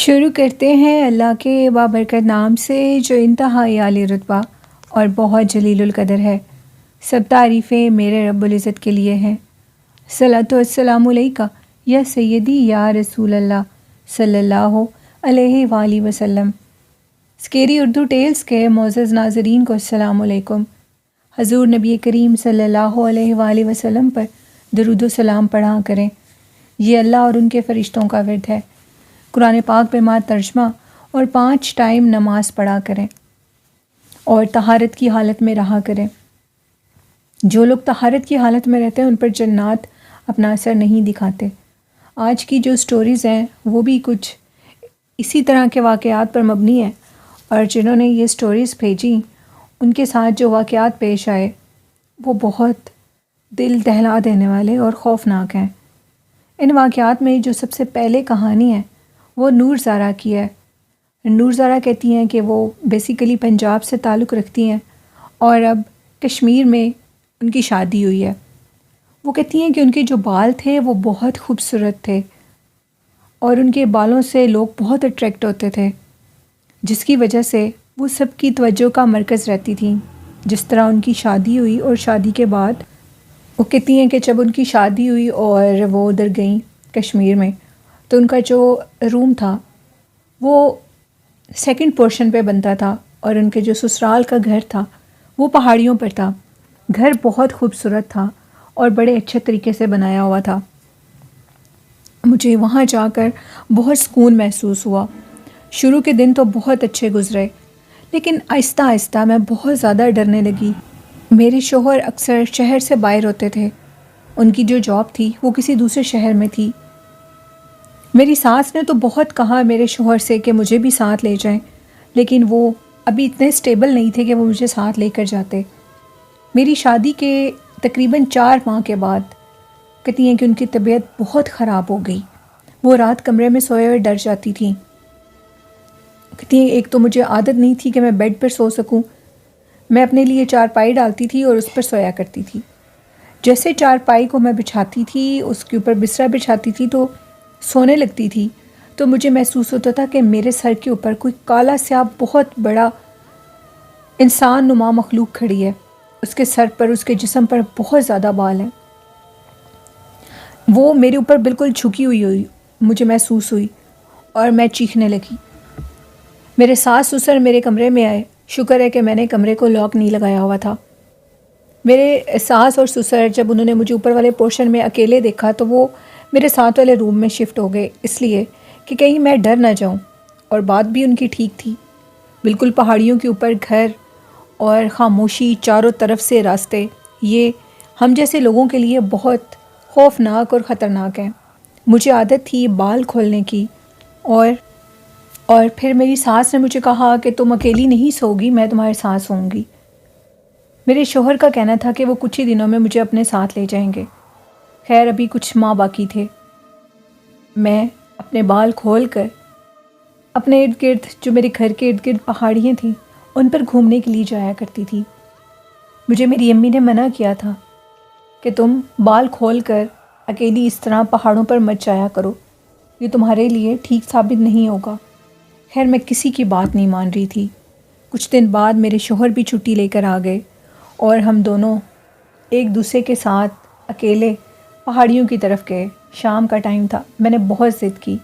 شروع کرتے ہیں اللہ کے بابرکت نام سے جو انتہائی عالی رتبہ اور بہت جلیل القدر ہے۔ سب تعریفیں میرے رب العزت کے لیے ہیں۔ صلاۃ والسلام علیکہ یا سیدی یا رسول اللہ صلی اللہ علیہ وآلہ وسلم۔ اسکیری اردو ٹیلز کے معزز ناظرین کو السلام علیکم۔ حضور نبی کریم صلی اللہ علیہ وآلہ وسلم پر درود و سلام پڑھا کریں، یہ اللہ اور ان کے فرشتوں کا ورد ہے۔ قرآن پاک پہ ماں ترجمہ اور 5 ٹائم نماز پڑھا کریں اور طہارت کی حالت میں رہا کریں۔ جو لوگ طہارت کی حالت میں رہتے ہیں ان پر جنات اپنا اثر نہیں دکھاتے۔ آج کی جو سٹوریز ہیں وہ بھی کچھ اسی طرح کے واقعات پر مبنی ہیں، اور جنہوں نے یہ سٹوریز بھیجی ان کے ساتھ جو واقعات پیش آئے وہ بہت دل دہلا دینے والے اور خوفناک ہیں۔ ان واقعات میں جو سب سے پہلے کہانی ہے وہ نور زارا کی ہے۔ نور زارا کہتی ہیں کہ وہ بیسیکلی پنجاب سے تعلق رکھتی ہیں اور اب کشمیر میں ان کی شادی ہوئی ہے۔ وہ کہتی ہیں کہ ان کے جو بال تھے وہ بہت خوبصورت تھے اور ان کے بالوں سے لوگ بہت اٹریکٹ ہوتے تھے، جس کی وجہ سے وہ سب کی توجہ کا مرکز رہتی تھیں۔ جس طرح ان کی شادی ہوئی اور شادی کے بعد وہ کہتی ہیں کہ جب ان کی شادی ہوئی اور وہ ادھر گئیں کشمیر میں تو ان کا جو روم تھا وہ سیکنڈ پورشن پہ بنتا تھا اور ان کے جو سسرال کا گھر تھا وہ پہاڑیوں پر تھا۔ گھر بہت خوبصورت تھا اور بڑے اچھے طریقے سے بنایا ہوا تھا۔ مجھے وہاں جا کر بہت سکون محسوس ہوا۔ شروع کے دن تو بہت اچھے گزرے، لیکن آہستہ آہستہ میں بہت زیادہ ڈرنے لگی۔ میرے شوہر اکثر شہر سے باہر ہوتے تھے، ان کی جو جاب تھی وہ کسی دوسرے شہر میں تھی۔ میری ساس نے تو بہت کہا میرے شوہر سے کہ مجھے بھی ساتھ لے جائیں، لیکن وہ ابھی اتنے سٹیبل نہیں تھے کہ وہ مجھے ساتھ لے کر جاتے۔ میری شادی کے تقریباً 4 ماہ کے بعد کہتی ہیں کہ ان کی طبیعت بہت خراب ہو گئی۔ وہ رات کمرے میں سوئے ہوئے ڈر جاتی تھیں۔ کہتی ہیں ایک تو مجھے عادت نہیں تھی کہ میں بیڈ پر سو سکوں، میں اپنے لیے چارپائی ڈالتی تھی اور اس پر سویا کرتی تھی۔ جیسے چارپائی کو میں بچھاتی تھی، اس کے اوپر بستر بچھاتی تھی تو سونے لگتی تھی، تو مجھے محسوس ہوتا تھا کہ میرے سر کے اوپر کوئی کالا سیاہ بہت بڑا انسان نما مخلوق کھڑی ہے۔ اس کے سر پر، اس کے جسم پر بہت زیادہ بال ہیں۔ وہ میرے اوپر بالکل جھکی ہوئی مجھے محسوس ہوئی اور میں چیخنے لگی۔ میرے ساس سسر میرے کمرے میں آئے۔ شکر ہے کہ میں نے کمرے کو لاک نہیں لگایا ہوا تھا۔ میرے ساس اور سسر جب انہوں نے مجھے اوپر والے پورشن میں اکیلے دیکھا تو وہ میرے ساتھ والے روم میں شفٹ ہو گئے، اس لیے کہ کہیں میں ڈر نہ جاؤں، اور بات بھی ان کی ٹھیک تھی۔ بالکل پہاڑیوں کے اوپر گھر اور خاموشی، چاروں طرف سے راستے، یہ ہم جیسے لوگوں کے لیے بہت خوفناک اور خطرناک ہے۔ مجھے عادت تھی بال کھولنے کی، اور پھر میری ساس نے مجھے کہا کہ تم اکیلی نہیں سوگی، میں تمہارے ساتھ سوؤں گی۔ میرے شوہر کا کہنا تھا کہ وہ کچھ ہی دنوں میں مجھے اپنے ساتھ لے جائیں گے۔ خیر ابھی کچھ ماہ باقی تھے۔ میں اپنے بال کھول کر اپنے ارد گرد، جو میرے گھر کے ارد گرد پہاڑیاں تھیں، ان پر گھومنے کے لیے جایا کرتی تھی۔ مجھے میری امی نے منع کیا تھا کہ تم بال کھول کر اکیلی اس طرح پہاڑوں پر مت جایا کرو، یہ تمہارے لیے ٹھیک ثابت نہیں ہوگا۔ خیر میں کسی کی بات نہیں مان رہی تھی۔ کچھ دن بعد میرے شوہر بھی چھٹی لے کر آ گئے اور ہم دونوں ایک دوسرے کے ساتھ اکیلے پہاڑیوں کی طرف گئے۔ شام کا ٹائم تھا، میں نے بہت ضد کی۔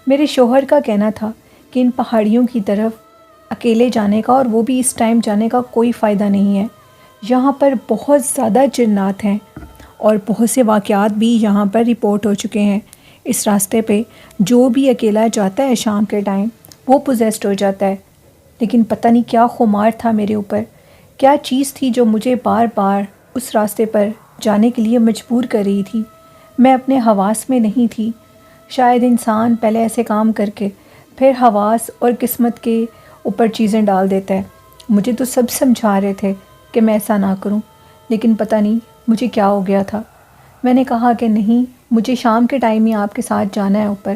میرے شوہر کا کہنا تھا کہ ان پہاڑیوں کی طرف اکیلے جانے کا، اور وہ بھی اس ٹائم جانے کا، کوئی فائدہ نہیں ہے۔ یہاں پر بہت زیادہ جنات ہیں اور بہت سے واقعات بھی یہاں پر رپورٹ ہو چکے ہیں۔ اس راستے پہ جو بھی اکیلا جاتا ہے شام کے ٹائم وہ پوزیسڈ ہو جاتا ہے۔ لیکن پتہ نہیں کیا خمار تھا میرے اوپر، کیا چیز تھی جو مجھے بار بار اس راستے پر جانے کے لیے مجبور کر رہی تھی۔ میں اپنے حواس میں نہیں تھی۔ شاید انسان پہلے ایسے کام کر کے پھر حواس اور قسمت کے اوپر چیزیں ڈال دیتا ہے۔ مجھے تو سب سمجھا رہے تھے کہ میں ایسا نہ کروں، لیکن پتہ نہیں مجھے کیا ہو گیا تھا۔ میں نے کہا کہ نہیں، مجھے شام کے ٹائم ہی آپ کے ساتھ جانا ہے اوپر،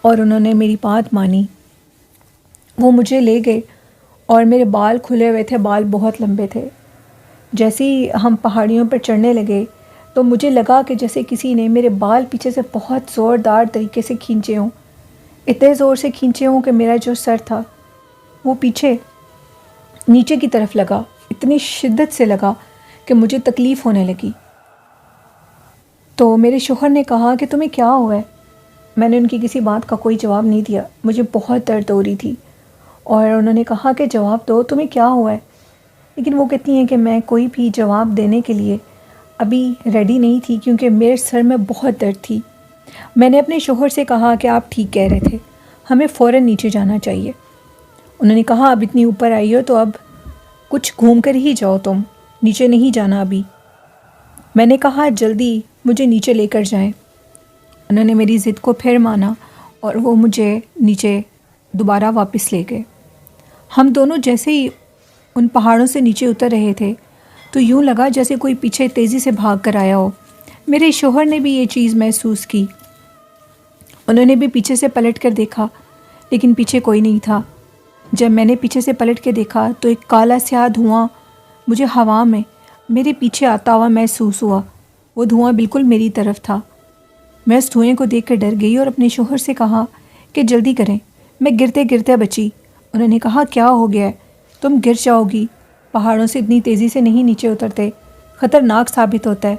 اور انہوں نے میری بات مانی۔ وہ مجھے لے گئے اور میرے بال کھلے ہوئے تھے، بال بہت لمبے تھے۔ جیسے ہی ہم پہاڑیوں پر چڑھنے لگے تو مجھے لگا کہ جیسے کسی نے میرے بال پیچھے سے بہت زوردار طریقے سے کھینچے ہوں۔ اتنے زور سے کھینچے ہوں کہ میرا جو سر تھا وہ پیچھے نیچے کی طرف لگا، اتنی شدت سے لگا کہ مجھے تکلیف ہونے لگی۔ تو میرے شوہر نے کہا کہ تمہیں کیا ہوا ہے؟ میں نے ان کی کسی بات کا کوئی جواب نہیں دیا، مجھے بہت درد ہو رہی تھی، اور انہوں نے کہا کہ جواب دو، تمہیں کیا ہوا ہے؟ لیکن وہ کہتی ہیں کہ میں کوئی بھی جواب دینے کے لیے ابھی ریڈی نہیں تھی، کیونکہ میرے سر میں بہت درد تھی۔ میں نے اپنے شوہر سے کہا کہ آپ ٹھیک کہہ رہے تھے، ہمیں فوراً نیچے جانا چاہیے۔ انہوں نے کہا اب اتنی اوپر آئی ہو تو اب کچھ گھوم کر ہی جاؤ، تم نیچے نہیں جانا ابھی۔ میں نے کہا جلدی مجھے نیچے لے کر جائیں۔ انہوں نے میری ضد کو پھر مانا اور وہ مجھے نیچے دوبارہ واپس لے گئے۔ ہم دونوں جیسے ہی ان پہاڑوں سے نیچے اتر رہے تھے تو یوں لگا جیسے کوئی پیچھے تیزی سے بھاگ کر آیا ہو۔ میرے شوہر نے بھی یہ چیز محسوس کی، انہوں نے بھی پیچھے سے پلٹ کر دیکھا، لیکن پیچھے کوئی نہیں تھا۔ جب میں نے پیچھے سے پلٹ کے دیکھا تو ایک کالا سیاہ دھواں مجھے ہوا میں میرے پیچھے آتا ہوا محسوس ہوا۔ وہ دھواں بالکل میری طرف تھا۔ میں اس دھوئیں کو دیکھ کر ڈر گئی اور اپنے شوہر سے کہا کہ جلدی کریں، میں گرتے گرتے بچی۔ انہوں نے کہا کیا ہو گیا ہے؟ تم گر جاؤ گی، پہاڑوں سے اتنی تیزی سے نہیں نیچے اترتے، خطرناک ثابت ہوتا ہے۔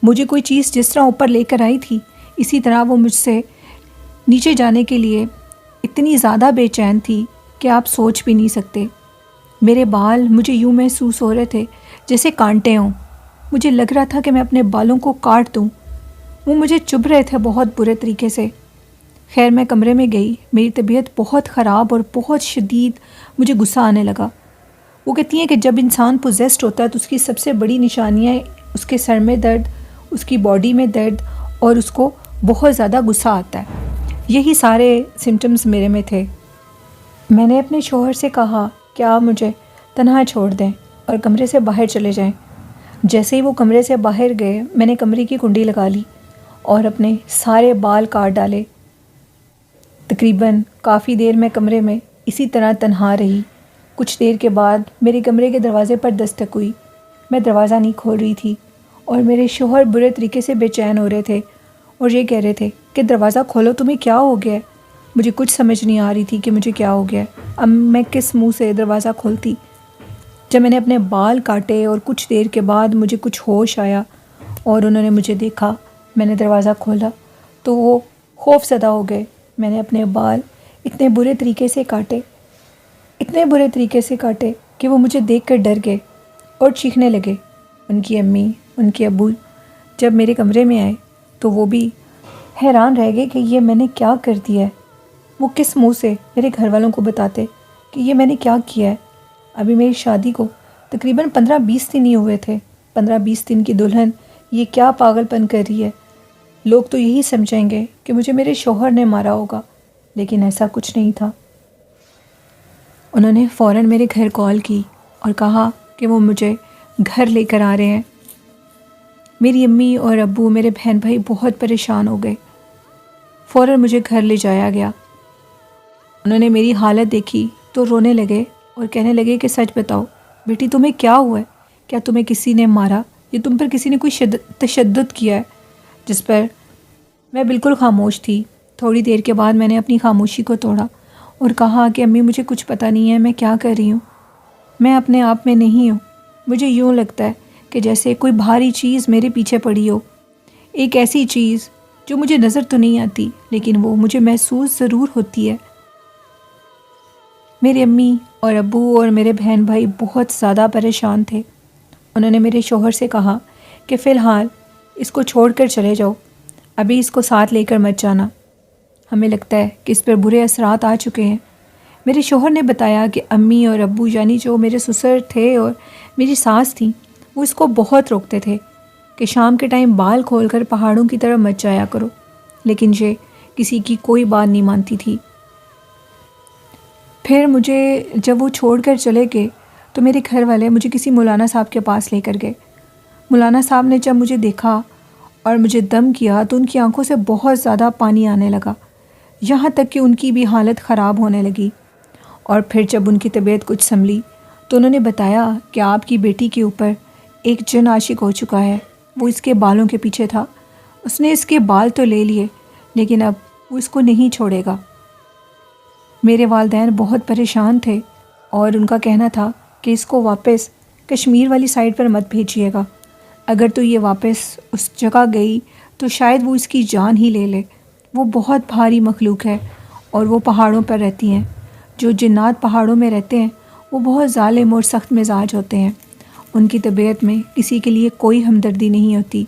مجھے کوئی چیز جس طرح اوپر لے کر آئی تھی اسی طرح وہ مجھ سے نیچے جانے کے لیے اتنی زیادہ بے چین تھی کہ آپ سوچ بھی نہیں سکتے۔ میرے بال مجھے یوں محسوس ہو رہے تھے جیسے کانٹے ہوں، مجھے لگ رہا تھا کہ میں اپنے بالوں کو کاٹ دوں، وہ مجھے چبھ رہے تھے بہت برے طریقے سے۔ خیر میں کمرے میں گئی، میری طبیعت بہت خراب اور بہت شدید مجھے غصہ آنے لگا۔ وہ کہتی ہیں کہ جب انسان پوزیسڈ ہوتا ہے تو اس کی سب سے بڑی نشانیاں اس کے سر میں درد، اس کی باڈی میں درد اور اس کو بہت زیادہ غصہ آتا ہے۔ یہی سارے سمٹمز میرے میں تھے۔ میں نے اپنے شوہر سے کہا کہ آپ مجھے تنہا چھوڑ دیں اور کمرے سے باہر چلے جائیں۔ جیسے ہی وہ کمرے سے باہر گئے میں نے کمرے کی کنڈی لگا لی اور اپنے سارے بال کاٹ ڈالے۔ تقریباً کافی دیر میں کمرے میں اسی طرح تنہا رہی۔ کچھ دیر کے بعد میرے کمرے کے دروازے پر دستک ہوئی۔ میں دروازہ نہیں کھول رہی تھی اور میرے شوہر برے طریقے سے بے چین ہو رہے تھے اور یہ کہہ رہے تھے کہ دروازہ کھولو، تمہیں کیا ہو گیا ہے؟ مجھے کچھ سمجھ نہیں آ رہی تھی کہ مجھے کیا ہو گیا ہے۔ اب میں کس منہ سے دروازہ کھولتی؟ جب میں نے اپنے بال کاٹے اور کچھ دیر کے بعد مجھے کچھ ہوش آیا اور انہوں نے مجھے دیکھا، میں نے دروازہ کھولا تو وہ خوف زدہ ہو گئے۔ میں نے اپنے بال اتنے برے طریقے سے کاٹے کہ وہ مجھے دیکھ کر ڈر گئے اور چیخنے لگے۔ ان کی امی، ان کے ابو جب میرے کمرے میں آئے تو وہ بھی حیران رہ گئے کہ یہ میں نے کیا کر دیا ہے۔ وہ کس منہ سے میرے گھر والوں کو بتاتے کہ یہ میں نے کیا کیا ہے؟ ابھی میری شادی کو تقریباً 15-20 دن ہی ہوئے تھے۔ 15-20 دن کی دلہن یہ کیا پاگل پن کر رہی ہے؟ لوگ تو یہی سمجھیں گے کہ مجھے میرے شوہر نے مارا ہوگا، لیکن ایسا کچھ نہیں تھا۔ انہوں نے فوراً میرے گھر کال کی اور کہا کہ وہ مجھے گھر لے کر آ رہے ہیں۔ میری امی اور ابو، میرے بہن بھائی بہت پریشان ہو گئے۔ فوراً مجھے گھر لے جایا گیا۔ انہوں نے میری حالت دیکھی تو رونے لگے اور کہنے لگے کہ سچ بتاؤ بیٹی، تمہیں کیا ہوا ہے؟ کیا تمہیں کسی نے مارا یا تم پر کسی نے کوئی تشدد کیا ہے؟ جس پر میں بالکل خاموش تھی۔ تھوڑی دیر کے بعد میں نے اپنی خاموشی کو توڑا اور کہا کہ امی مجھے کچھ پتہ نہیں ہے میں کیا کر رہی ہوں، میں اپنے آپ میں نہیں ہوں۔ مجھے یوں لگتا ہے کہ جیسے کوئی بھاری چیز میرے پیچھے پڑی ہو، ایک ایسی چیز جو مجھے نظر تو نہیں آتی لیکن وہ مجھے محسوس ضرور ہوتی ہے۔ میری امی اور ابو اور میرے بہن بھائی بہت زیادہ پریشان تھے۔ انہوں نے میرے شوہر سے کہا کہ فی الحال اس کو چھوڑ کر چلے جاؤ، ابھی اس کو ساتھ لے کر مت جانا، ہمیں لگتا ہے کہ اس پر برے اثرات آ چکے ہیں۔ میرے شوہر نے بتایا کہ امی اور ابو یعنی جو میرے سسر تھے اور میری ساس تھیں وہ اس کو بہت روکتے تھے کہ شام کے ٹائم بال کھول کر پہاڑوں کی طرف مت جایا کرو، لیکن یہ کسی کی کوئی بات نہیں مانتی تھی۔ پھر مجھے جب وہ چھوڑ کر چلے گئے تو میرے گھر والے مجھے کسی مولانا صاحب کے پاس لے کر گئے۔ مولانا صاحب نے جب مجھے دیکھا اور مجھے دم کیا تو ان کی آنکھوں سے بہت زیادہ پانی آنے لگا، یہاں تک کہ ان کی بھی حالت خراب ہونے لگی۔ اور پھر جب ان کی طبیعت کچھ سنبھلی تو انہوں نے بتایا کہ آپ کی بیٹی کے اوپر ایک جن عاشق ہو چکا ہے، وہ اس کے بالوں کے پیچھے تھا، اس نے اس کے بال تو لے لیے لیکن اب وہ اس کو نہیں چھوڑے گا۔ میرے والدین بہت پریشان تھے اور ان کا کہنا تھا کہ اس کو واپس کشمیر والی سائڈ پر مت بھیجیے گا، اگر تو یہ واپس اس جگہ گئی تو شاید وہ اس کی جان ہی لے لے، وہ بہت بھاری مخلوق ہے اور وہ پہاڑوں پر رہتی ہیں۔ جو جنات پہاڑوں میں رہتے ہیں وہ بہت ظالم اور سخت مزاج ہوتے ہیں، ان کی طبیعت میں کسی کے لیے کوئی ہمدردی نہیں ہوتی۔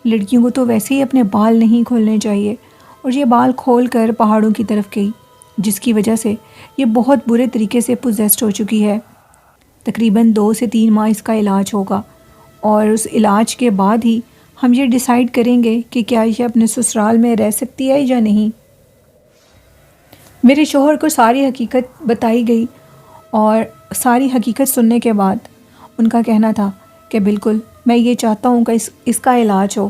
لڑکیوں کو تو ویسے ہی اپنے بال نہیں کھولنے چاہیے، اور یہ بال کھول کر پہاڑوں کی طرف گئی، جس کی وجہ سے یہ بہت برے طریقے سے پوزیسڈ ہو چکی ہے۔ تقریباً 2 سے 3 ماہ اس کا علاج ہوگا، اور اس علاج کے بعد ہی ہم یہ ڈیسائیڈ کریں گے کہ کیا یہ اپنے سسرال میں رہ سکتی ہے یا نہیں۔ میرے شوہر کو ساری حقیقت بتائی گئی، اور ساری حقیقت سننے کے بعد ان کا کہنا تھا کہ بالکل میں یہ چاہتا ہوں کہ اس کا علاج ہو۔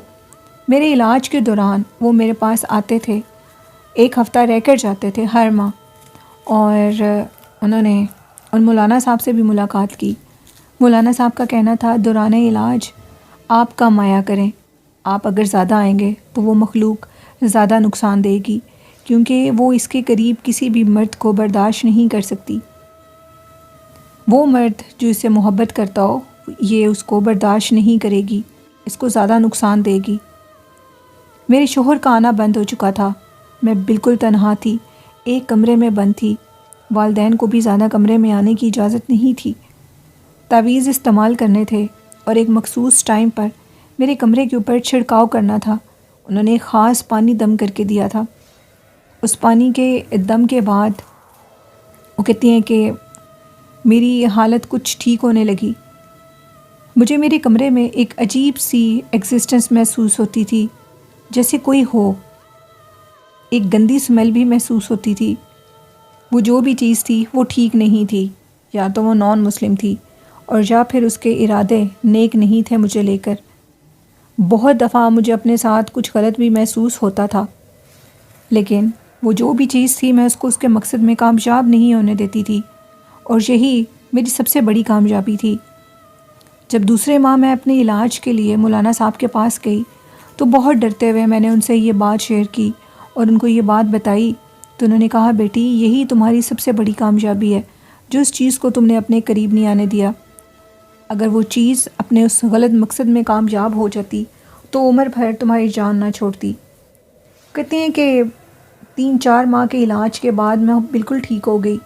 میرے علاج کے دوران وہ میرے پاس آتے تھے، 1 ہفتہ رہ کر جاتے تھے ہر ماہ، اور انہوں نے ان مولانا صاحب سے بھی ملاقات کی۔ مولانا صاحب کا کہنا تھا دوران علاج آپ کم آیا کریں، آپ اگر زیادہ آئیں گے تو وہ مخلوق زیادہ نقصان دے گی، کیونکہ وہ اس کے قریب کسی بھی مرد کو برداشت نہیں کر سکتی۔ وہ مرد جو اس سے محبت کرتا ہو یہ اس کو برداشت نہیں کرے گی، اس کو زیادہ نقصان دے گی۔ میرے شوہر کا آنا بند ہو چکا تھا، میں بالکل تنہا تھی، ایک کمرے میں بند تھی، والدین کو بھی زیادہ کمرے میں آنے کی اجازت نہیں تھی۔ تعویذ استعمال کرنے تھے اور ایک مخصوص ٹائم پر میرے کمرے کے اوپر چھڑکاؤ کرنا تھا۔ انہوں نے ایک خاص پانی دم کر کے دیا تھا۔ اس پانی کے دم کے بعد وہ کہتی ہیں کہ میری حالت کچھ ٹھیک ہونے لگی۔ مجھے میرے کمرے میں ایک عجیب سی ایگزسٹنس محسوس ہوتی تھی، جیسے کوئی ہو۔ ایک گندی سمیل بھی محسوس ہوتی تھی۔ وہ جو بھی چیز تھی وہ ٹھیک نہیں تھی، یا تو وہ نان مسلم تھی اور یا پھر اس کے ارادے نیک نہیں تھے مجھے لے کر۔ بہت دفعہ مجھے اپنے ساتھ کچھ غلط بھی محسوس ہوتا تھا، لیکن وہ جو بھی چیز تھی میں اس کو اس کے مقصد میں کامیاب نہیں ہونے دیتی تھی، اور یہی میری سب سے بڑی کامیابی تھی۔ جب دوسرے ماہ میں اپنے علاج کے لیے مولانا صاحب کے پاس گئی تو بہت ڈرتے ہوئے میں نے ان سے یہ بات شیئر کی اور ان کو یہ بات بتائی، تو انہوں نے کہا بیٹی یہی تمہاری سب سے بڑی کامیابی ہے، جو اس چیز کو تم نے اپنے قریب نہیں آنے دیا۔ اگر وہ چیز اپنے اس غلط مقصد میں کامیاب ہو جاتی تو عمر بھر تمہاری جان نہ چھوڑتی۔ کہتے ہیں کہ 3-4 ماہ کے علاج کے بعد میں بالکل ٹھیک ہو گئی،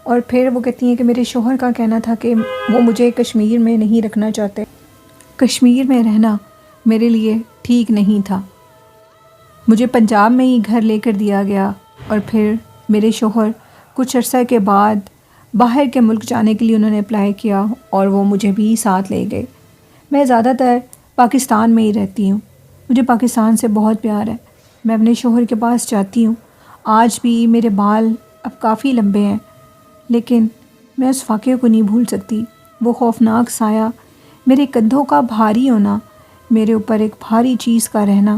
اور پھر وہ کہتی ہیں کہ میرے شوہر کا کہنا تھا کہ وہ مجھے کشمیر میں نہیں رکھنا چاہتے، کشمیر میں رہنا میرے لیے ٹھیک نہیں تھا۔ مجھے پنجاب میں ہی گھر لے کر دیا گیا، اور پھر میرے شوہر کچھ عرصہ کے بعد باہر کے ملک جانے کے لیے انہوں نے اپلائی کیا، اور وہ مجھے بھی ساتھ لے گئے۔ میں زیادہ تر پاکستان میں ہی رہتی ہوں، مجھے پاکستان سے بہت پیار ہے، میں اپنے شوہر کے پاس جاتی ہوں۔ آج بھی میرے بال اب کافی لمبے ہیں، لیکن میں اس واقعے کو نہیں بھول سکتی۔ وہ خوفناک سایہ، میرے کندھوں کا بھاری ہونا، میرے اوپر ایک بھاری چیز کا رہنا،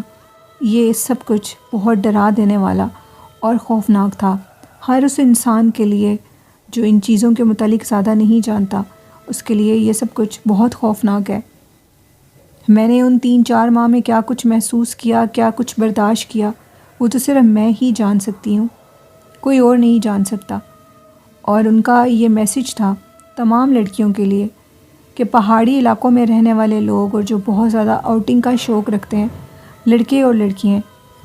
یہ سب کچھ بہت ڈرا دینے والا اور خوفناک تھا۔ ہر اس انسان کے لیے جو ان چیزوں کے متعلق زیادہ نہیں جانتا، اس کے لیے یہ سب کچھ بہت خوفناک ہے۔ میں نے ان 3-4 ماہ میں کیا کچھ محسوس کیا، کیا کچھ برداشت کیا، وہ تو صرف میں ہی جان سکتی ہوں، کوئی اور نہیں جان سکتا۔ اور ان کا یہ میسج تھا تمام لڑکیوں کے لیے کہ پہاڑی علاقوں میں رہنے والے لوگ اور جو بہت زیادہ آؤٹنگ کا شوق رکھتے ہیں، لڑکے اور لڑکیاں،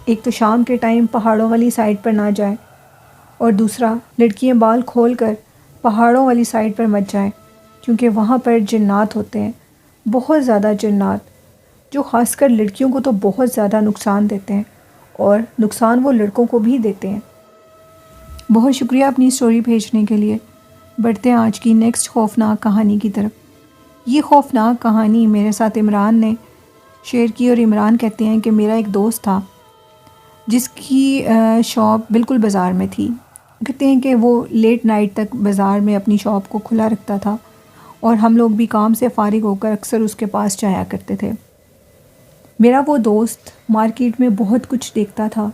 ایک تو شام کے ٹائم پہاڑوں والی سائڈ پر نہ جائیں، اور دوسرا لڑکیاں بال کھول کر پہاڑوں والی سائڈ پر مت جائیں، کیونکہ وہاں پر جنات ہوتے ہیں، بہت زیادہ جنات، جو خاص کر لڑکیوں کو تو بہت زیادہ نقصان دیتے ہیں، اور نقصان وہ لڑکوں کو بھی دیتے ہیں۔ بہت شکریہ اپنی سٹوری بھیجنے کے لیے۔ بڑھتے ہیں آج کی نیکسٹ خوفناک کہانی کی طرف۔ یہ خوفناک کہانی میرے ساتھ عمران نے شیئر کی، اور عمران کہتے ہیں کہ میرا ایک دوست تھا جس کی شاپ بالکل بازار میں تھی۔ کہتے ہیں کہ وہ لیٹ نائٹ تک بازار میں اپنی شاپ کو کھلا رکھتا تھا، اور ہم لوگ بھی کام سے فارغ ہو کر اکثر اس کے پاس جایا کرتے تھے۔ میرا وہ دوست مارکیٹ میں بہت کچھ دیکھتا تھا،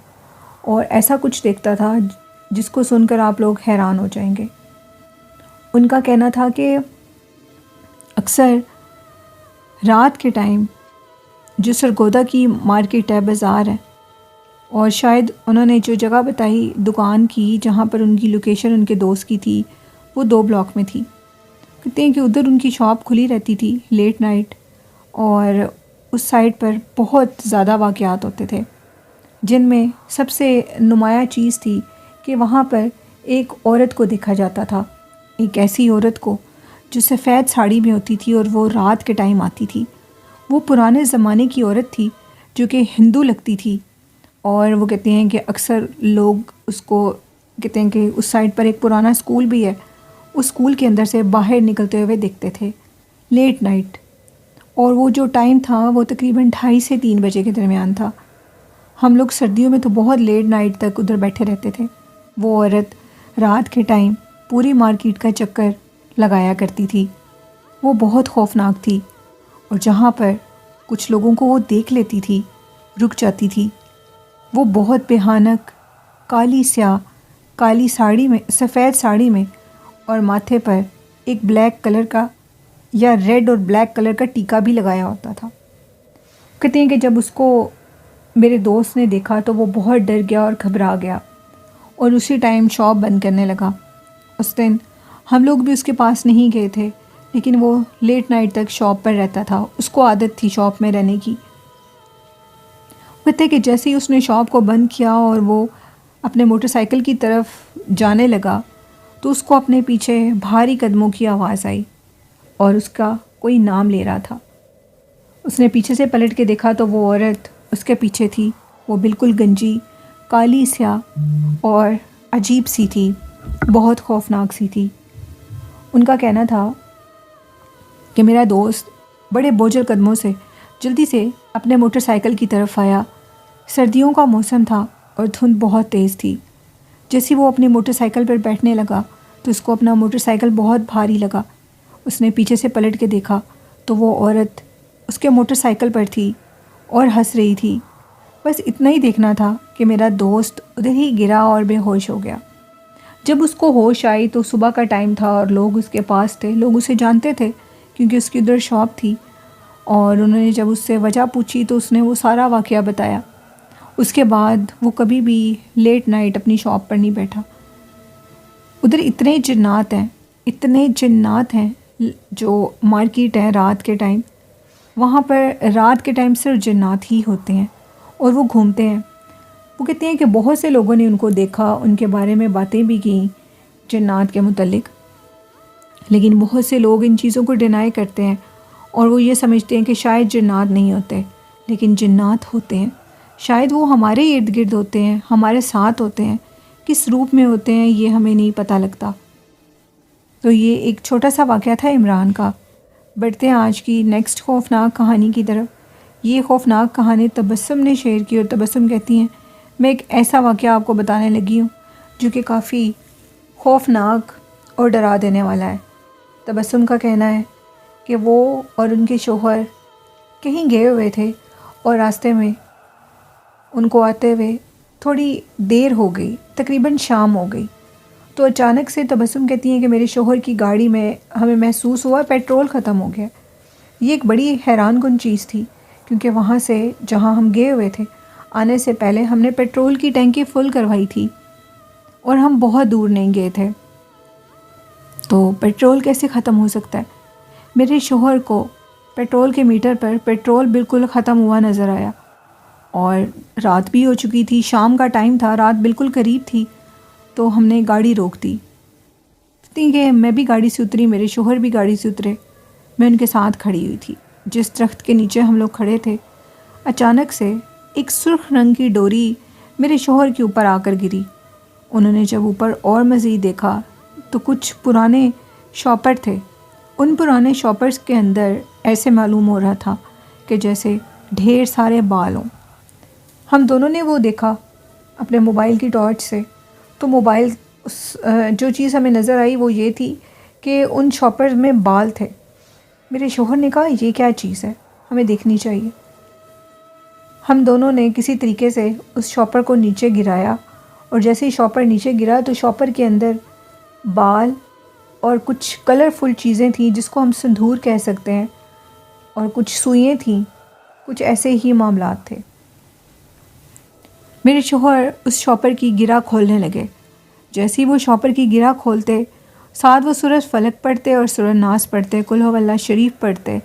اور ایسا کچھ دیکھتا تھا جس کو سن کر آپ لوگ حیران ہو جائیں گے۔ ان کا کہنا تھا کہ اکثر رات کے ٹائم جو سرگودا کی مارکیٹ ہے، بازار ہے، اور شاید انہوں نے جو جگہ بتائی دکان کی جہاں پر ان کی لوکیشن ان کے دوست کی تھی وہ 2 بلاک میں تھی. کہتے ہیں کہ ادھر ان کی شاپ کھلی رہتی تھی لیٹ نائٹ، اور اس سائڈ پر بہت زیادہ واقعات ہوتے تھے، جن میں سب سے نمایاں چیز تھی کہ وہاں پر ایک عورت کو دیکھا جاتا تھا، ایک ایسی عورت کو جو سفید ساڑی میں ہوتی تھی اور وہ رات کے ٹائم آتی تھی. وہ پرانے زمانے کی عورت تھی جو کہ ہندو لگتی تھی، اور وہ کہتے ہیں کہ اکثر لوگ اس کو کہتے ہیں کہ اس سائڈ پر ایک پرانا اسکول بھی ہے، اس اسکول کے اندر سے باہر نکلتے ہوئے دیکھتے تھے لیٹ نائٹ. اور وہ جو ٹائم تھا وہ تقریباً 2:30 سے 3 بجے کے درمیان تھا. ہم لوگ سردیوں میں تو بہت لیٹ نائٹ تک ادھر بیٹھے رہتے تھے. وہ عورت رات کے ٹائم پوری مارکیٹ کا چکر لگایا کرتی تھی. وہ بہت خوفناک تھی، اور جہاں پر کچھ لوگوں کو وہ دیکھ لیتی تھی رک جاتی تھی. وہ بہت بھیانک کالی ساڑی میں، سفید ساڑی میں، اور ماتھے پر ایک بلیک کلر کا یا ریڈ اور بلیک کلر کا ٹیکا بھی لگایا ہوتا تھا. کہتے ہیں کہ جب اس کو میرے دوست نے دیکھا تو وہ بہت ڈر گیا اور گھبرا گیا، اور اسی ٹائم شاپ بند کرنے لگا. اس دن ہم لوگ بھی اس کے پاس نہیں گئے تھے، لیکن وہ لیٹ نائٹ تک شاپ پر رہتا تھا، اس کو عادت تھی شاپ میں رہنے کی. کہتے کہ جیسے ہی اس نے شاپ کو بند کیا اور وہ اپنے موٹر سائیکل کی طرف جانے لگا تو اس کو اپنے پیچھے بھاری قدموں کی آواز آئی، اور اس کا کوئی نام لے رہا تھا. اس نے پیچھے سے پلٹ کے دیکھا تو وہ عورت اس کے پیچھے تھی. وہ بالکل گنجی، کالی سیاہ اور عجیب سی تھی، بہت خوفناک سی تھی. ان کا کہنا تھا کہ میرا دوست بڑے بوجھل قدموں سے جلدی سے اپنے موٹر سائیکل کی طرف آیا. سردیوں کا موسم تھا اور دھند بہت تیز تھی. جیسے وہ اپنی موٹر سائیکل پر بیٹھنے لگا تو اس کو اپنا موٹر سائیکل بہت بھاری لگا. اس نے پیچھے سے پلٹ کے دیکھا تو وہ عورت اس کے موٹر سائیکل پر تھی اور ہنس رہی تھی. بس اتنا ہی دیکھنا تھا کہ میرا دوست ادھر ہی گرا اور بے ہوش ہو گیا. جب اس کو ہوش آئی تو صبح کا ٹائم تھا اور لوگ اس کے پاس تھے، لوگ اسے جانتے تھے کیونکہ اس کی ادھر شاپ تھی. اور انہوں نے جب اس سے وجہ پوچھی تو اس نے وہ سارا واقعہ بتایا. اس کے بعد وہ کبھی بھی لیٹ نائٹ اپنی شاپ پر نہیں بیٹھا. ادھر اتنے جنات ہیں جو مارکیٹ ہے رات کے ٹائم، وہاں پر رات کے ٹائم صرف جنات ہی ہوتے ہیں اور وہ گھومتے ہیں. وہ کہتے ہیں کہ بہت سے لوگوں نے ان کو دیکھا، ان کے بارے میں باتیں بھی کیں جنات کے متعلق، لیکن بہت سے لوگ ان چیزوں کو ڈینائی کرتے ہیں اور وہ یہ سمجھتے ہیں کہ شاید جنات نہیں ہوتے، لیکن جنات ہوتے ہیں. شاید وہ ہمارے ارد گرد ہوتے ہیں، ہمارے ساتھ ہوتے ہیں، کس روپ میں ہوتے ہیں یہ ہمیں نہیں پتہ لگتا. تو یہ ایک چھوٹا سا واقعہ تھا عمران کا. بڑھتے ہیں آج کی نیکسٹ خوفناک کہانی کی طرف. یہ خوفناک کہانی تبسم نے شیئر کی، اور تبسم کہتی ہیں میں ایک ایسا واقعہ آپ کو بتانے لگی ہوں جو کہ کافی خوفناک اور ڈرا دینے والا ہے. تبسم کا کہنا ہے کہ وہ اور ان کے شوہر کہیں گئے ہوئے تھے اور راستے میں ان کو آتے ہوئے تھوڑی دیر ہو گئی، تقریباً شام ہو گئی. تو اچانک سے تبسم کہتی ہیں کہ میرے شوہر کی گاڑی میں ہمیں محسوس ہوا پیٹرول ختم ہو گیا. یہ ایک بڑی حیران کن چیز تھی، کیونکہ وہاں سے جہاں ہم گئے ہوئے تھے آنے سے پہلے ہم نے پیٹرول کی ٹینکی فل کروائی تھی اور ہم بہت دور نہیں گئے تھے، تو پیٹرول کیسے ختم ہو سکتا ہے. میرے شوہر کو پیٹرول کے میٹر پر پیٹرول بالکل ختم ہوا نظر آیا، اور رات بھی ہو چکی تھی، شام کا ٹائم تھا، رات بالکل قریب تھی. تو ہم نے گاڑی روک دی. کہ میں بھی گاڑی سے اتری، میرے شوہر بھی گاڑی سے اترے، میں ان کے ساتھ کھڑی ہوئی تھی. جس درخت کے نیچے ہم لوگ کھڑے تھے اچانک سے ایک سرخ رنگ کی ڈوری میرے شوہر کے اوپر آ کر گری. انہوں نے جب اوپر اور مزید دیکھا تو کچھ پرانے شاپر تھے. ان پرانے شاپرز کے اندر ایسے معلوم ہو رہا تھا کہ جیسے ڈھیر سارے بال ہوں. ہم دونوں نے وہ دیکھا اپنے موبائل کی ٹارچ سے. تو موبائل جو چیز ہمیں نظر آئی وہ یہ تھی کہ ان شاپرز میں بال تھے. میرے شوہر نے کہا یہ کیا چیز ہے، ہمیں دیکھنی چاہیے. ہم دونوں نے کسی طریقے سے اس شاپر کو نیچے گرایا، اور جیسے ہی شاپر نیچے گرا تو شاپر کے اندر بال اور کچھ کلرفل چیزیں تھیں جس کو ہم سندور کہہ سکتے ہیں، اور کچھ سوئیں تھیں، کچھ ایسے ہی معاملات تھے. میرے شوہر اس شاپر کی گرہ کھولنے لگے۔ جیسے ہی وہ شاپر کی گرہ کھولتے، ساتھ وہ سورۃ فلق پڑھتے اور سورۃ ناس پڑھتے، قل هو اللہ شریف پڑھتے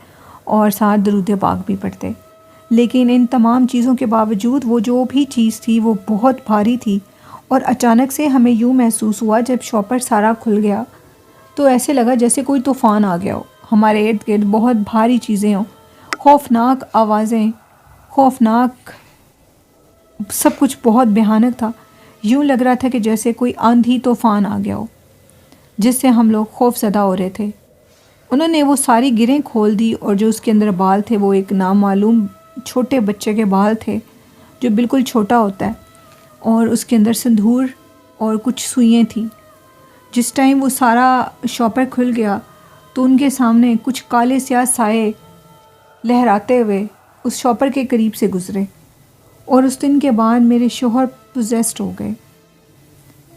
اور ساتھ درود پاک بھی پڑھتے۔ لیکن ان تمام چیزوں کے باوجود وہ جو بھی چیز تھی وہ بہت بھاری تھی، اور اچانک سے ہمیں یوں محسوس ہوا جب شاپر سارا کھل گیا تو ایسے لگا جیسے کوئی طوفان آ گیا ہو، ہمارے ارد گرد بہت بھاری چیزیں ہوں، خوفناک آوازیں، خوفناک سب کچھ بہت بھیانک تھا۔ یوں لگ رہا تھا کہ جیسے کوئی آندھی طوفان آ گیا ہو، جس سے ہم لوگ خوف زدہ ہو رہے تھے۔ انہوں نے وہ ساری گرہیں کھول دی، اور جو اس کے اندر بال تھے وہ ایک نامعلوم چھوٹے بچے کے بال تھے جو بالکل چھوٹا ہوتا ہے، اور اس کے اندر سندور اور کچھ سوئیاں تھیں۔ جس ٹائم وہ سارا شاپر کھل گیا تو ان کے سامنے کچھ کالے سیاہ سائے لہراتے ہوئے اس شاپر کے قریب سے گزرے، اور اس دن کے بعد میرے شوہر پوزیسڈ ہو گئے۔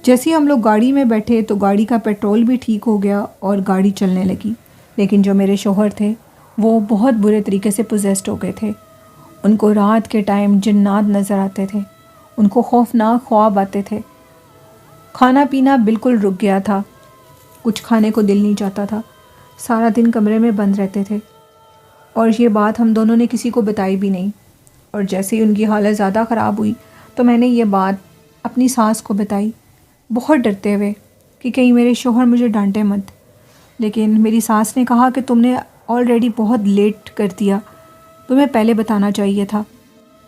جیسے ہی ہم لوگ گاڑی میں بیٹھے تو گاڑی کا پیٹرول بھی ٹھیک ہو گیا اور گاڑی چلنے لگی، لیکن جو میرے شوہر تھے وہ بہت برے طریقے سے پوزیسڈ ہو گئے تھے۔ ان کو رات کے ٹائم جنات نظر آتے تھے، ان کو خوفناک خواب آتے تھے، کھانا پینا بالکل رک گیا تھا، کچھ کھانے کو دل نہیں چاہتا تھا، سارا دن کمرے میں بند رہتے تھے، اور یہ بات ہم دونوں نے کسی کو بتائی بھی نہیں۔ اور جیسے ہی ان کی حالت زیادہ خراب ہوئی تو میں نے یہ بات اپنی ساس کو بتائی، بہت ڈرتے ہوئے کہ کہیں میرے شوہر مجھے ڈانٹے مت۔ لیکن میری ساس نے کہا کہ تم نے آلریڈی بہت لیٹ کر دیا، تمہیں پہلے بتانا چاہیے تھا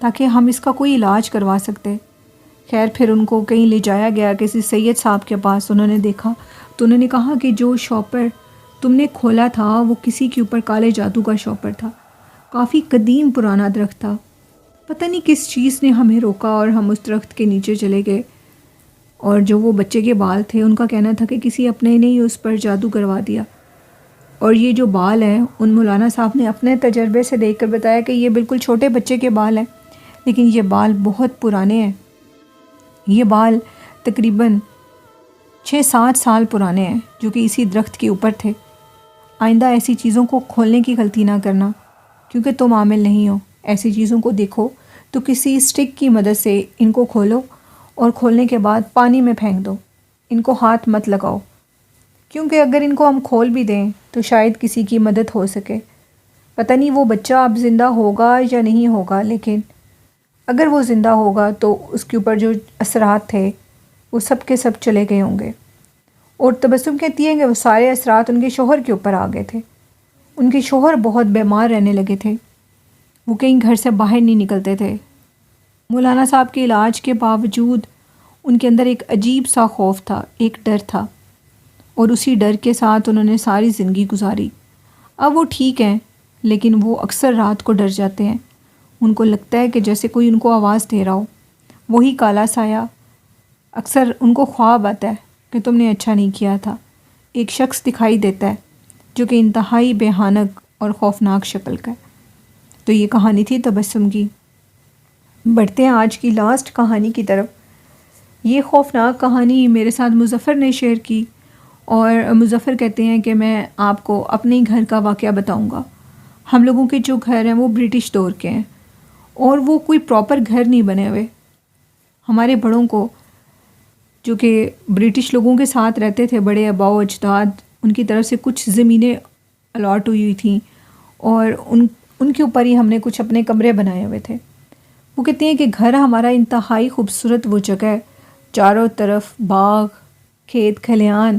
تاکہ ہم اس کا کوئی علاج کروا سکتے۔ خیر پھر ان کو کہیں لے جایا گیا کسی سید صاحب کے پاس، انہوں نے دیکھا تو انہوں نے کہا کہ جو شاپر تم نے کھولا تھا وہ کسی کے اوپر کالے جادو کا شاپر تھا، کافی قدیم پرانا درخت تھا، پتہ نہیں کس چیز نے ہمیں روکا اور ہم اس درخت کے نیچے چلے گئے، اور جو وہ بچے کے بال تھے ان کا کہنا تھا کہ کسی اپنے نے ہی اس پر جادو کروا دیا۔ اور یہ جو بال ہیں ان مولانا صاحب نے اپنے تجربے سے دیکھ کر بتایا کہ یہ بالکل چھوٹے بچے کے بال ہیں، لیکن یہ بال بہت پرانے ہیں، یہ بال تقریباً 6-7 سال پرانے ہیں جو کہ اسی درخت کے اوپر تھے۔ آئندہ ایسی چیزوں کو کھولنے کی غلطی نہ کرنا، کیونکہ تم عامل نہیں ہو۔ ایسی چیزوں کو دیکھو تو کسی اسٹک کی مدد سے ان کو کھولو، اور کھولنے کے بعد پانی میں پھینک دو، ان کو ہاتھ مت لگاؤ، کیونکہ اگر ان کو ہم کھول بھی دیں تو شاید کسی کی مدد ہو سکے۔ پتہ نہیں وہ بچہ اب زندہ ہوگا یا نہیں ہوگا، لیکن اگر وہ زندہ ہوگا تو اس کے اوپر جو اثرات تھے وہ سب کے سب چلے گئے ہوں گے۔ اور تبسم کہتی ہے کہ وہ سارے اثرات ان کے شوہر کے اوپر آ گئے تھے۔ ان کے شوہر بہت بیمار رہنے لگے تھے، وہ کہیں گھر سے باہر نہیں نکلتے تھے۔ مولانا صاحب کے علاج کے باوجود ان کے اندر ایک عجیب سا خوف تھا، ایک ڈر تھا، اور اسی ڈر کے ساتھ انہوں نے ساری زندگی گزاری۔ اب وہ ٹھیک ہیں، لیکن وہ اکثر رات کو ڈر جاتے ہیں، ان کو لگتا ہے کہ جیسے کوئی ان کو آواز دے رہا ہو، وہی کالا سایہ۔ اکثر ان کو خواب آتا ہے کہ تم نے اچھا نہیں کیا تھا، ایک شخص دکھائی دیتا ہے جو کہ انتہائی بھیانک اور خوفناک شکل کا ہے۔ تو یہ کہانی تھی تبسم کی۔ بڑھتے ہیں آج کی لاسٹ کہانی کی طرف۔ یہ خوفناک کہانی میرے ساتھ مظفر نے شیئر کی، اور مظفر کہتے ہیں کہ میں آپ کو اپنے گھر کا واقعہ بتاؤں گا۔ ہم لوگوں کے جو گھر ہیں وہ برٹش دور کے ہیں، اور وہ کوئی پراپر گھر نہیں بنے ہوئے۔ ہمارے بڑوں کو جو کہ برٹش لوگوں کے ساتھ رہتے تھے، بڑے آباء و اجداد، ان کی طرف سے کچھ زمینیں الاٹ ہوئی تھیں، اور ان کے اوپر ہی ہم نے کچھ اپنے کمرے بنائے ہوئے تھے۔ وہ کہتے ہیں کہ گھر ہمارا انتہائی خوبصورت وہ جگہ ہے، چاروں طرف باغ، کھیت کھلیان،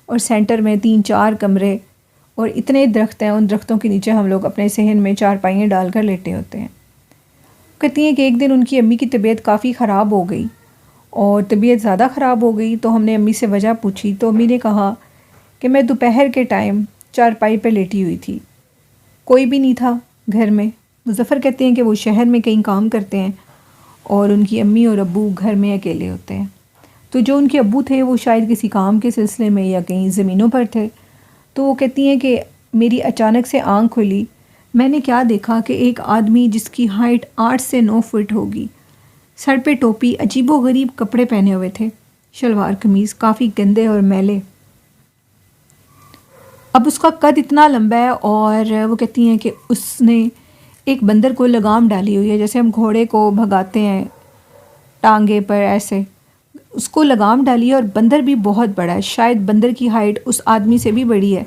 اور سینٹر میں 3-4 کمرے، اور اتنے درخت ہیں، ان درختوں کے نیچے ہم لوگ اپنے صحن میں چارپائیاں ڈال کر لیٹے ہوتے ہیں۔ کہتی ہیں کہ ایک دن ان کی امی کی طبیعت کافی خراب ہو گئی، اور طبیعت زیادہ خراب ہو گئی تو ہم نے امی سے وجہ پوچھی، تو امی نے کہا کہ میں دوپہر کے ٹائم چارپائی پہ لیٹی ہوئی تھی، کوئی بھی نہیں تھا گھر میں۔ مظفر کہتے ہیں کہ وہ شہر میں کہیں کام کرتے ہیں، اور ان کی امی اور ابو گھر میں اکیلے ہوتے ہیں۔ تو جو ان کے ابو تھے وہ شاید کسی کام کے سلسلے میں یا کہیں زمینوں پر تھے۔ تو وہ کہتی ہیں کہ میری اچانک سے آنکھ کھلی، میں نے کیا دیکھا کہ ایک آدمی جس کی ہائٹ 8 سے 9 فٹ ہوگی، سر پہ ٹوپی، عجیب و غریب کپڑے پہنے ہوئے تھے، شلوار قمیض کافی گندے اور میلے۔ اب اس کا قد اتنا لمبا ہے، اور وہ کہتی ہیں کہ اس نے ایک بندر کو لگام ڈالی ہوئی ہے، جیسے ہم گھوڑے کو بھگاتے ہیں ٹانگے پر ایسے اس کو لگام ڈالی ہے، اور بندر بھی بہت بڑا ہے، شاید بندر کی ہائٹ اس آدمی سے بھی بڑی ہے،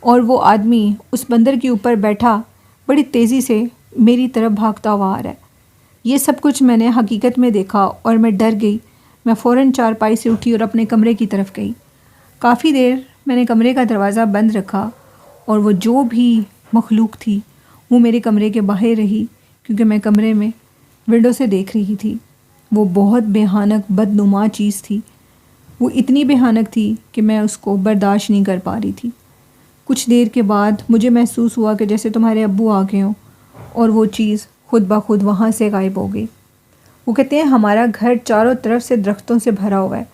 اور وہ آدمی اس بندر کے اوپر بیٹھا بڑی تیزی سے میری طرف بھاگتا ہوا آ رہا ہے۔ یہ سب کچھ میں نے حقیقت میں دیکھا اور میں ڈر گئی۔ میں فوراً چارپائی سے اٹھی اور اپنے کمرے کی طرف گئی۔ کافی دیر میں نے کمرے کا دروازہ بند رکھا، اور وہ جو بھی مخلوق تھی وہ میرے کمرے کے باہر رہی، کیونکہ میں کمرے میں ونڈو سے دیکھ رہی تھی۔ وہ بہت بھیانک بدنما چیز تھی۔ وہ اتنی بھیانک تھی کہ میں اس کو برداشت نہیں کر پا رہی تھی۔ کچھ دیر کے بعد مجھے محسوس ہوا کہ جیسے تمہارے ابو آ گئے ہوں، اور وہ چیز خود بخود وہاں سے غائب ہو گئی۔ وہ کہتے ہیں ہمارا گھر چاروں طرف سے درختوں سے بھرا ہوا ہے،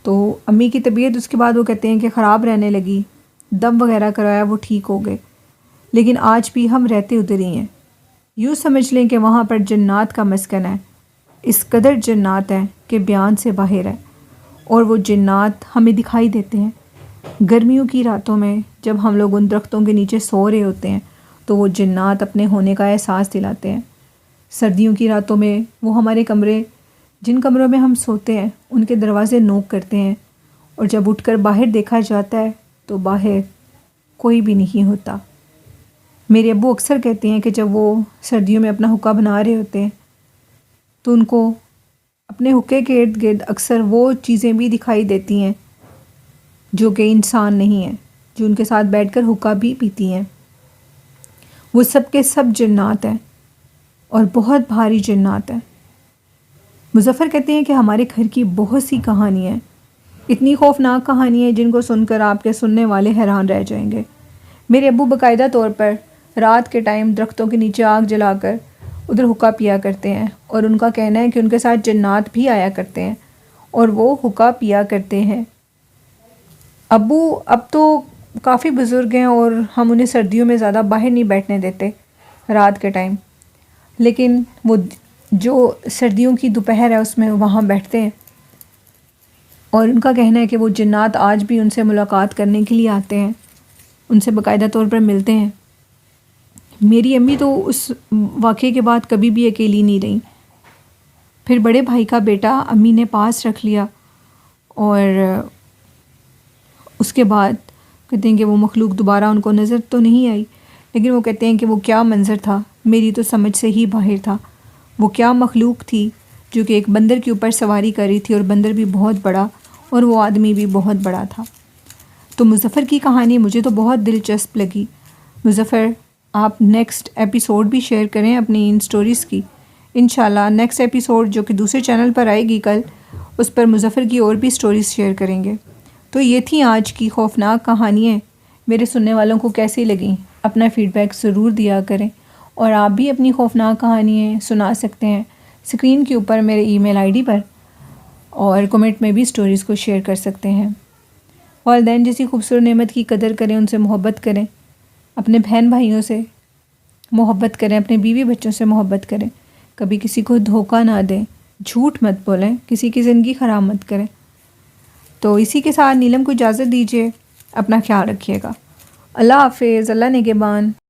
تو امی کی طبیعت اس کے بعد وہ کہتے ہیں کہ خراب رہنے لگی، دم وغیرہ کرایا، وہ ٹھیک ہو گئے، لیکن آج بھی ہم رہتے ادھر ہی ہیں۔ یوں سمجھ لیں کہ وہاں پر جنات کا مسکن ہے، اس قدر جنات ہیں کہ بیان سے باہر ہے، اور وہ جنات ہمیں دکھائی دیتے ہیں۔ گرمیوں کی راتوں میں جب ہم لوگ ان درختوں کے نیچے سو رہے ہوتے ہیں تو وہ جنات اپنے ہونے کا احساس دلاتے ہیں۔ سردیوں کی راتوں میں وہ ہمارے کمرے، جن کمروں میں ہم سوتے ہیں، ان کے دروازے نوک کرتے ہیں، اور جب اٹھ کر باہر دیکھا جاتا ہے تو باہر کوئی بھی نہیں ہوتا۔ میرے ابو اکثر کہتے ہیں کہ جب وہ سردیوں میں اپنا حقہ بنا رہے ہوتے ہیں تو ان کو اپنے حقے کے ارد گرد اکثر وہ چیزیں بھی دکھائی دیتی ہیں جو کہ انسان نہیں ہیں، جو ان کے ساتھ بیٹھ کر حقہ بھی پیتی ہیں۔ وہ سب کے سب جنات ہیں، اور بہت بھاری جنات ہیں۔ مظفر کہتے ہیں کہ ہمارے گھر کی بہت سی کہانیاں ہیں، اتنی خوفناک کہانیاں ہیں جن کو سن کر آپ کے سننے والے حیران رہ جائیں گے۔ میرے ابو باقاعدہ طور پر رات کے ٹائم درختوں کے نیچے آگ جلا کر ادھر حقہ پیا کرتے ہیں، اور ان کا کہنا ہے کہ ان کے ساتھ جنات بھی آیا کرتے ہیں اور وہ حقہ پیا کرتے ہیں۔ ابو اب تو کافی بزرگ ہیں، اور ہم انہیں سردیوں میں زیادہ باہر نہیں بیٹھنے دیتے رات کے ٹائم، لیکن وہ جو سردیوں کی دوپہر ہے اس میں وہاں بیٹھتے ہیں، اور ان کا کہنا ہے کہ وہ جنات آج بھی ان سے ملاقات کرنے کے لیے آتے ہیں، ان سے باقاعدہ طور پر ملتے ہیں۔ میری امی تو اس واقعے کے بعد کبھی بھی اکیلی نہیں رہیں۔ پھر بڑے بھائی کا بیٹا امی نے پاس رکھ لیا، اور اس کے بعد کہتے ہیں کہ وہ مخلوق دوبارہ ان کو نظر تو نہیں آئی، لیکن وہ کہتے ہیں کہ وہ کیا منظر تھا، میری تو سمجھ سے ہی باہر تھا۔ وہ کیا مخلوق تھی جو کہ ایک بندر کے اوپر سواری کر رہی تھی، اور بندر بھی بہت بڑا، اور وہ آدمی بھی بہت بڑا تھا۔ تو مظفر کی کہانی مجھے تو بہت دلچسپ لگی۔ مظفر، آپ نیکسٹ ایپیسوڈ بھی شیئر کریں اپنی ان سٹوریز کی۔ انشاءاللہ نیکسٹ ایپیسوڈ جو کہ دوسرے چینل پر آئے گی کل، اس پر مظفر کی اور بھی سٹوریز شیئر کریں گے۔ تو یہ تھیں آج کی خوفناک کہانیاں۔ میرے سننے والوں کو کیسی لگیں؟ اپنا فیڈ بیک ضرور دیا کریں، اور آپ بھی اپنی خوفناک کہانیاں سنا سکتے ہیں اسکرین کے اوپر میرے ای میل آئی ڈی پر، اور کمنٹ میں بھی سٹوریز کو شیئر کر سکتے ہیں۔ والدین جیسی خوبصورت نعمت کی قدر کریں، ان سے محبت کریں، اپنے بہن بھائیوں سے محبت کریں، اپنے بیوی بچوں سے محبت کریں، کبھی کسی کو دھوکہ نہ دیں، جھوٹ مت بولیں، کسی کی زندگی خراب مت کریں۔ تو اسی کے ساتھ نیلم کو اجازت دیجیے، اپنا خیال رکھیے گا۔ اللہ حافظ، اللہ نگہبان۔